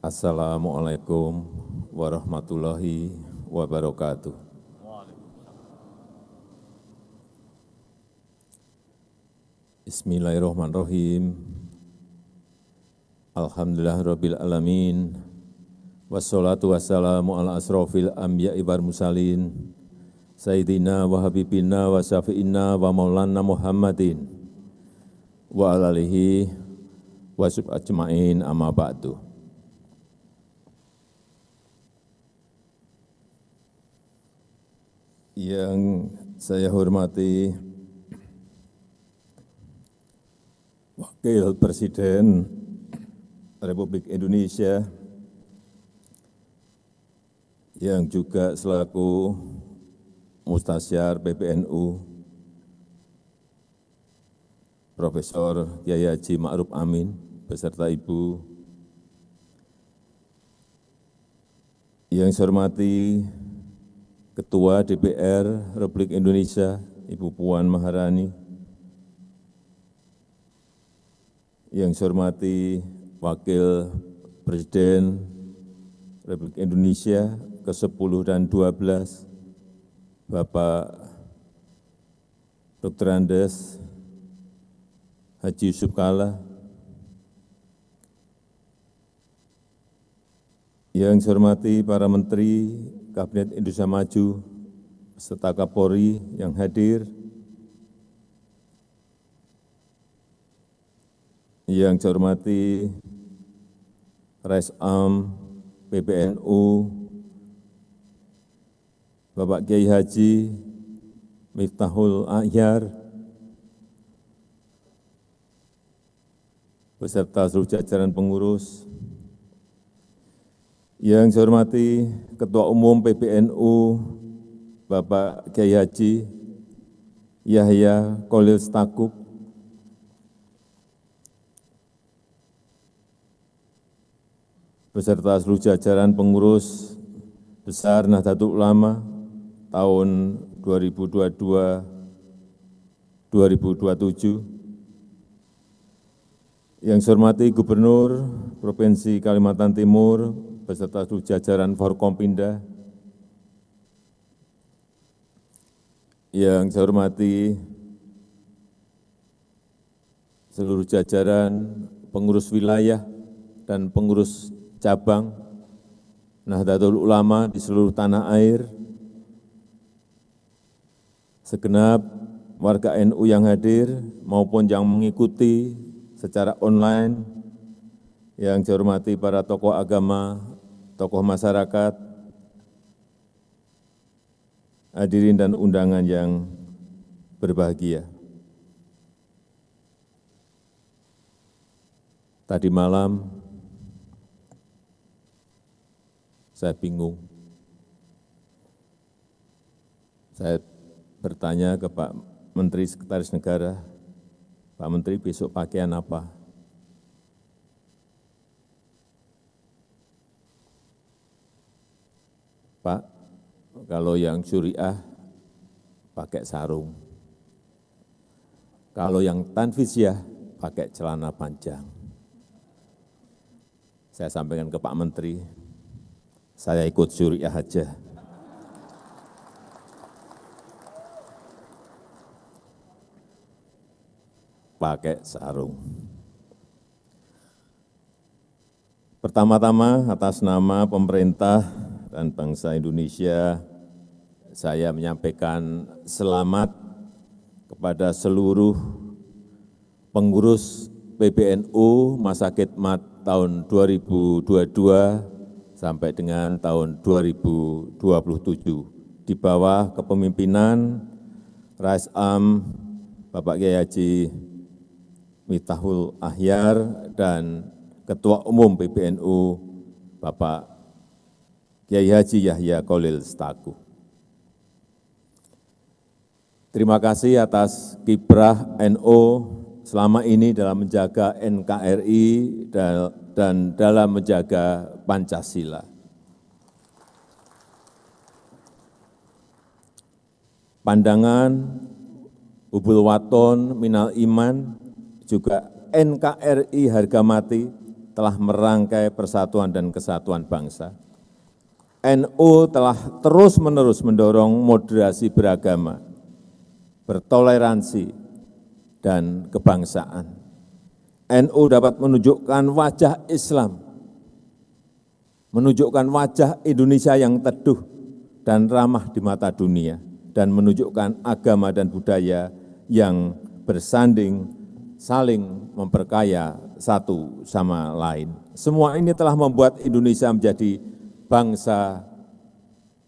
Assalamualaikum warahmatullahi wabarakatuh. Bismillahirrahmanirrahim. Alhamdulillahirabbil alamin. Wassalatu wassalamu ala asrofil anbiya'i wal mursalin. Sayyidina wa habibina wa syafi'ina wa maulana Muhammadin wa ala alihi wa ajma'in amma ba'du. Yang saya hormati Wakil Presiden Republik Indonesia yang juga selaku Mustasyar PBNU Profesor Kyai Haji Ma'ruf Amin beserta Ibu, yang saya hormati Ketua DPR Republik Indonesia, Ibu Puan Maharani, yang saya hormati Wakil Presiden Republik Indonesia ke-10 dan 12, Bapak Dr. Andes Haji Yusuf Kalla, yang saya hormati para Menteri Kabinet Indonesia Maju beserta Kapolri yang hadir, yang saya hormati Rais Am PBNU Bapak Kyai Haji Miftahul Ahyar beserta seluruh jajaran pengurus, yang saya hormati Ketua Umum PBNU Bapak Kyai Haji Yahya Cholil Stakuf, beserta seluruh jajaran pengurus besar Nahdlatul Ulama tahun 2022-2027, yang saya hormati Gubernur Provinsi Kalimantan Timur beserta seluruh jajaran Forkompinda, yang saya hormati seluruh jajaran pengurus wilayah dan pengurus cabang Nahdlatul Ulama di seluruh tanah air, segenap warga NU yang hadir maupun yang mengikuti secara online, yang saya hormati para tokoh agama, tokoh masyarakat, hadirin dan undangan yang berbahagia. Tadi malam saya bingung. Saya bertanya ke Pak Menteri Sekretaris Negara, Pak Menteri besok pakaian apa? Pak, kalau yang syuriah pakai sarung, kalau yang tanfisyah pakai celana panjang. Saya sampaikan ke Pak Menteri, saya ikut syuriah aja. Pakai sarung. Pertama-tama atas nama pemerintah dan bangsa Indonesia, saya menyampaikan selamat kepada seluruh pengurus PBNU masa khidmat tahun 2022 sampai dengan tahun 2027 di bawah kepemimpinan Rais Am Bapak Kyai Haji Miftahul Ahyar dan Ketua Umum PBNU Bapak Kyai Haji Yahya Cholil Stakuf. Terima kasih atas kiprah NU selama ini dalam menjaga NKRI dan dalam menjaga Pancasila. Pandangan hubul waton minal iman, juga NKRI harga mati telah merangkai persatuan dan kesatuan bangsa. NU telah terus-menerus mendorong moderasi beragama, bertoleransi, dan kebangsaan. NU dapat menunjukkan wajah Islam, menunjukkan wajah Indonesia yang teduh dan ramah di mata dunia, dan menunjukkan agama dan budaya yang bersanding, saling memperkaya satu sama lain. Semua ini telah membuat Indonesia menjadi bangsa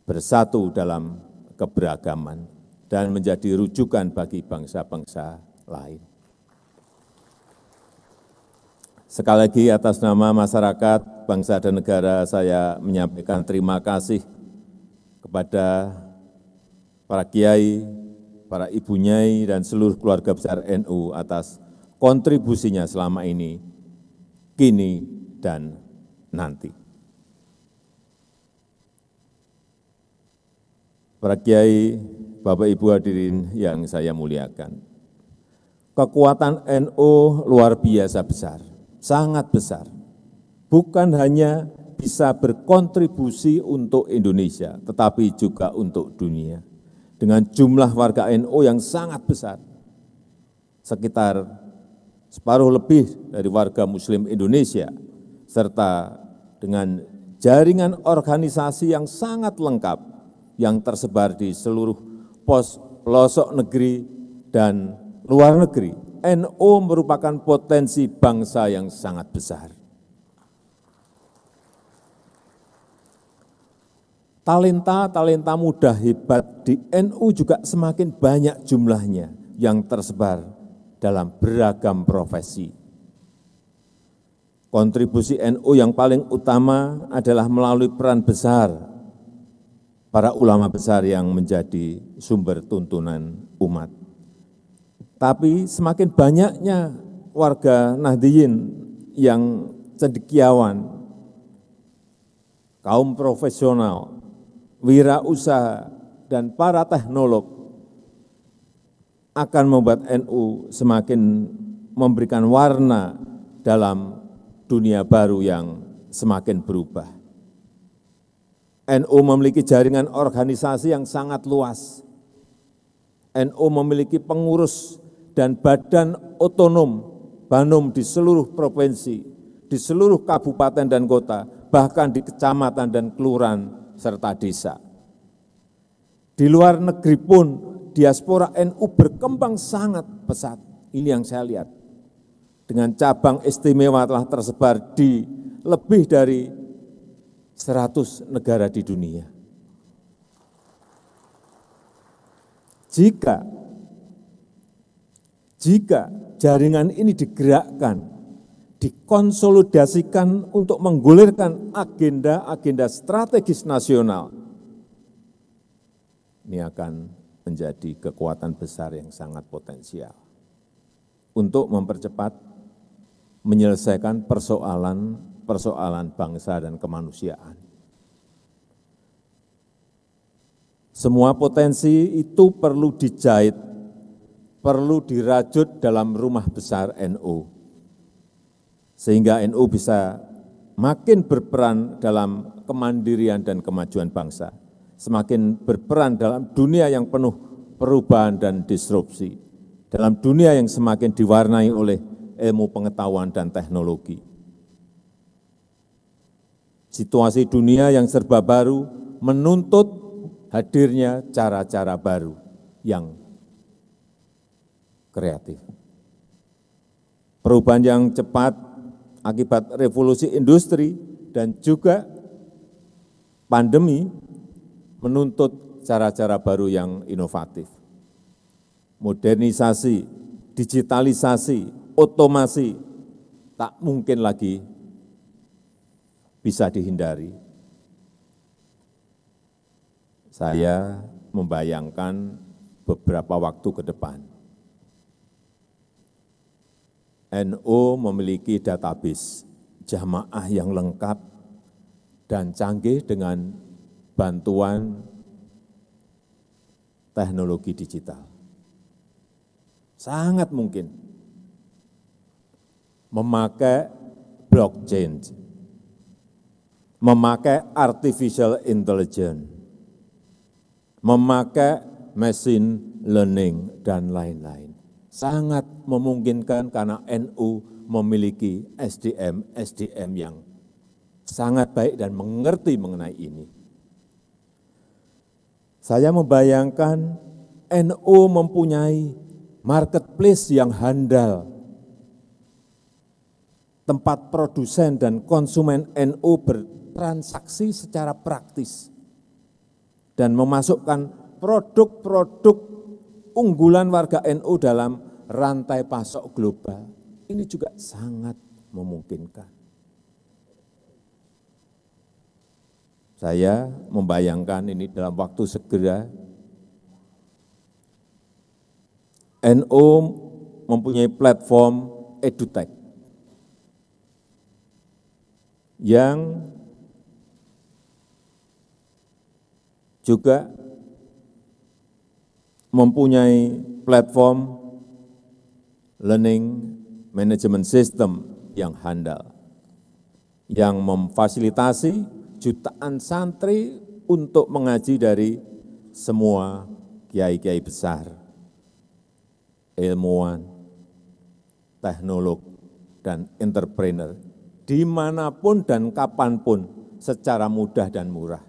bersatu dalam keberagaman dan menjadi rujukan bagi bangsa-bangsa lain. Sekali lagi atas nama masyarakat, bangsa dan negara, saya menyampaikan terima kasih kepada para kiai, para ibu nyai, dan seluruh keluarga besar NU atas kontribusinya selama ini, kini, dan nanti. Para kiai, Bapak Ibu hadirin yang saya muliakan, kekuatan NU luar biasa besar, sangat besar. Bukan hanya bisa berkontribusi untuk Indonesia, tetapi juga untuk dunia. Dengan jumlah warga NU yang sangat besar, sekitar separuh lebih dari warga Muslim Indonesia, serta dengan jaringan organisasi yang sangat lengkap yang tersebar di seluruh pelosok negeri dan luar negeri, NU merupakan potensi bangsa yang sangat besar. Talenta muda hebat di NU juga semakin banyak jumlahnya yang tersebar dalam beragam profesi. Kontribusi NU yang paling utama adalah melalui peran besar para ulama besar yang menjadi sumber tuntunan umat. Tapi semakin banyaknya warga Nahdliyin yang cendekiawan, kaum profesional, wirausaha, dan para teknolog akan membuat NU semakin memberikan warna dalam dunia baru yang semakin berubah. NU memiliki jaringan organisasi yang sangat luas. NU memiliki pengurus dan badan otonom Banum di seluruh provinsi, di seluruh kabupaten dan kota, bahkan di kecamatan dan kelurahan serta desa. Di luar negeri pun diaspora NU berkembang sangat pesat. Ini yang saya lihat. Dengan cabang istimewa telah tersebar di lebih dari 100 negara di dunia. Jika jaringan ini digerakkan, dikonsolidasikan untuk menggulirkan agenda-agenda strategis nasional, ini akan menjadi kekuatan besar yang sangat potensial untuk mempercepat menyelesaikan persoalan bangsa dan kemanusiaan. Semua potensi itu perlu dijahit, perlu dirajut dalam rumah besar NU, sehingga NU bisa makin berperan dalam kemandirian dan kemajuan bangsa, semakin berperan dalam dunia yang penuh perubahan dan disrupsi, dalam dunia yang semakin diwarnai oleh ilmu pengetahuan dan teknologi. Situasi dunia yang serba baru menuntut hadirnya cara-cara baru yang kreatif. Perubahan yang cepat akibat revolusi industri dan juga pandemi menuntut cara-cara baru yang inovatif. Modernisasi, digitalisasi, otomasi tak mungkin lagi bisa dihindari. Saya membayangkan beberapa waktu ke depan, NU memiliki database jamaah yang lengkap dan canggih dengan bantuan teknologi digital. Sangat mungkin memakai blockchain, memakai artificial intelligence, memakai machine learning, dan lain-lain. Sangat memungkinkan karena NU memiliki SDM yang sangat baik dan mengerti mengenai ini. Saya membayangkan NU mempunyai marketplace yang handal, tempat produsen dan konsumen NU bertransaksi secara praktis dan memasukkan produk-produk unggulan warga NU dalam rantai pasok global. Ini juga sangat memungkinkan. Saya membayangkan ini dalam waktu segera NU mempunyai platform EduTech yang juga mempunyai platform learning management system yang handal, yang memfasilitasi jutaan santri untuk mengaji dari semua kiai-kiai besar, ilmuwan, teknolog, dan entrepreneur, dimanapun dan kapanpun secara mudah dan murah.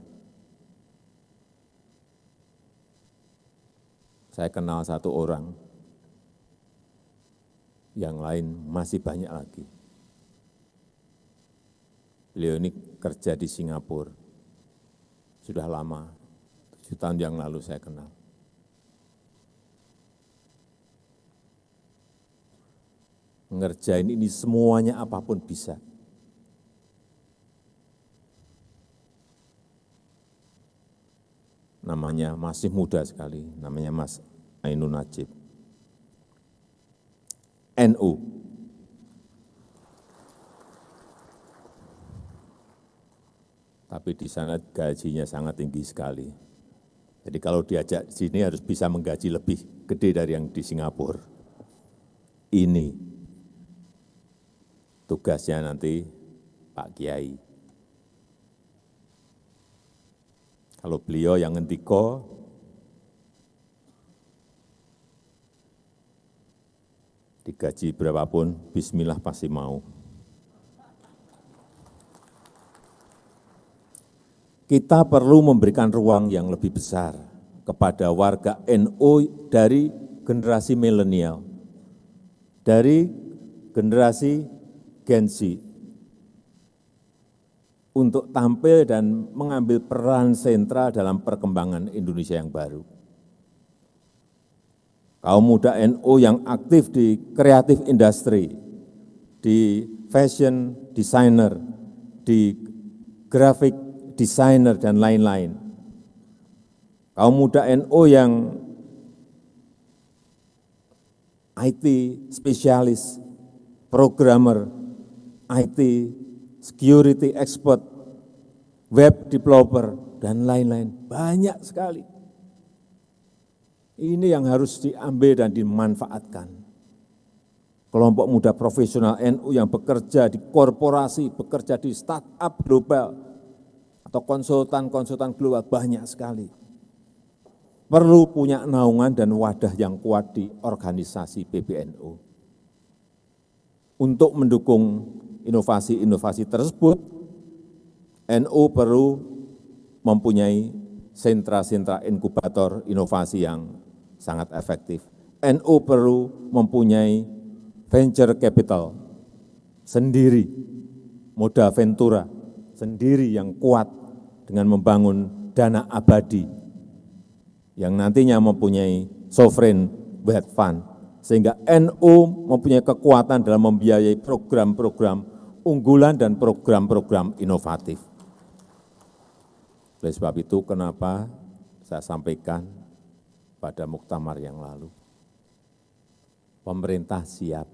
Saya kenal satu orang, yang lain masih banyak lagi. Beliau ini kerja di Singapura, sudah lama, 7 tahun yang lalu saya kenal. Ngerjain ini semuanya apapun bisa. Namanya masih muda sekali, namanya Mas Ainun Najib. NU. Tapi di sana gajinya sangat tinggi sekali. Jadi kalau diajak di sini harus bisa menggaji lebih gede dari yang di Singapura. Ini tugasnya nanti Pak Kiai. Kalau beliau yang ngendiko, digaji berapapun, bismillah pasti mau. Kita perlu memberikan ruang yang lebih besar kepada warga NU dari generasi milenial, dari generasi Gen Z, untuk tampil dan mengambil peran sentral dalam perkembangan Indonesia yang baru. Kaum muda NU yang aktif di kreatif industri, di fashion designer, di graphic designer, dan lain-lain. Kaum muda NU yang IT spesialis, programmer, IT, security expert, web developer, dan lain-lain. Banyak sekali. Ini yang harus diambil dan dimanfaatkan. Kelompok muda profesional NU yang bekerja di korporasi, bekerja di startup global, atau konsultan-konsultan global, banyak sekali. Perlu punya naungan dan wadah yang kuat di organisasi PBNU. Untuk mendukung inovasi-inovasi tersebut, NU perlu mempunyai sentra-sentra inkubator inovasi yang sangat efektif. NU perlu mempunyai venture capital sendiri, modal ventura sendiri yang kuat dengan membangun dana abadi yang nantinya mempunyai sovereign wealth fund, sehingga NU mempunyai kekuatan dalam membiayai program-program unggulan dan program-program inovatif. Oleh sebab itu, kenapa saya sampaikan pada muktamar yang lalu, pemerintah siap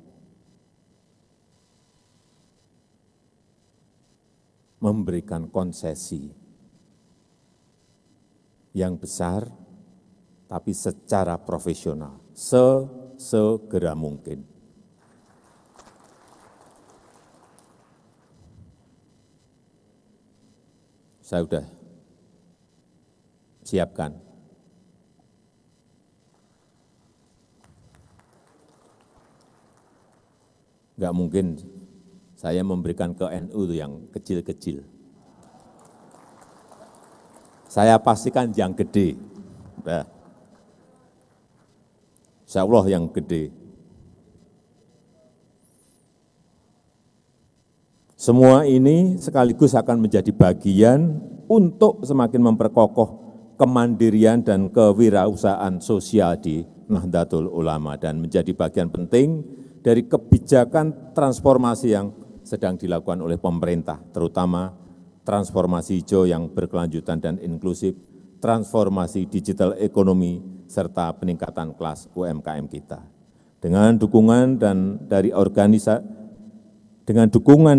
memberikan konsesi yang besar, tapi secara profesional, sesegera mungkin. saya sudah siapkan. Enggak mungkin saya memberikan ke NU yang kecil-kecil. Saya pastikan yang gede. Nah, insya Allah yang gede. Semua ini sekaligus akan menjadi bagian untuk semakin memperkokoh kemandirian dan kewirausahaan sosial di Nahdlatul Ulama dan menjadi bagian penting dari kebijakan transformasi yang sedang dilakukan oleh pemerintah, terutama transformasi hijau yang berkelanjutan dan inklusif, transformasi digital ekonomi, serta peningkatan kelas UMKM kita. Dengan dukungan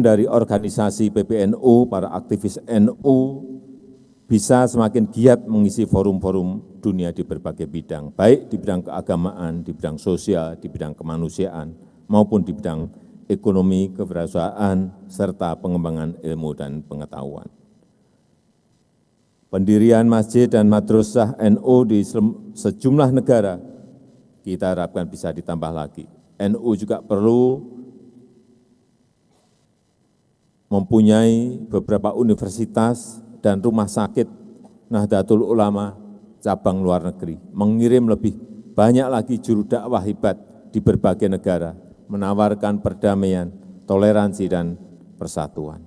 dari organisasi PBNU, para aktivis NU bisa semakin giat mengisi forum-forum dunia di berbagai bidang, baik di bidang keagamaan, di bidang sosial, di bidang kemanusiaan, maupun di bidang ekonomi, kewirausahaan, serta pengembangan ilmu dan pengetahuan. Pendirian masjid dan madrasah NU di sejumlah negara kita harapkan bisa ditambah lagi. NU juga perlu mempunyai beberapa universitas dan rumah sakit Nahdlatul Ulama cabang luar negeri, mengirim lebih banyak lagi juru dakwah hebat di berbagai negara, menawarkan perdamaian, toleransi, dan persatuan.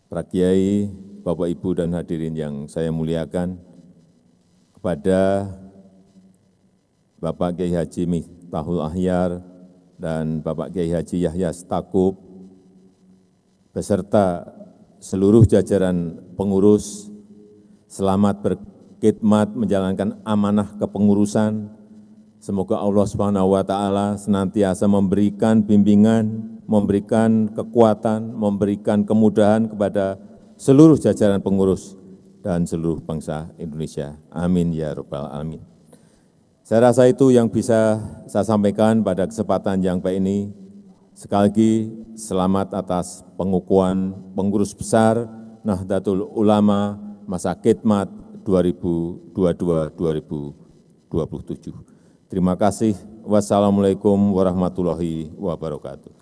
Para Kiai, Bapak Ibu dan hadirin yang saya muliakan, kepada Bapak Kiai Haji Miftahul Ahyar dan Bapak Kiai Haji Yahya Stakuf, beserta seluruh jajaran pengurus, selamat berkhidmat menjalankan amanah kepengurusan. Semoga Allah SWT senantiasa memberikan bimbingan, memberikan kekuatan, memberikan kemudahan kepada seluruh jajaran pengurus dan seluruh bangsa Indonesia. Amin ya rabbal alamin. Saya rasa itu yang bisa saya sampaikan pada kesempatan yang baik ini. Sekali lagi selamat atas pengukuhan pengurus besar Nahdlatul Ulama masa khidmat 2022-2027. Terima kasih. Wassalamualaikum warahmatullahi wabarakatuh.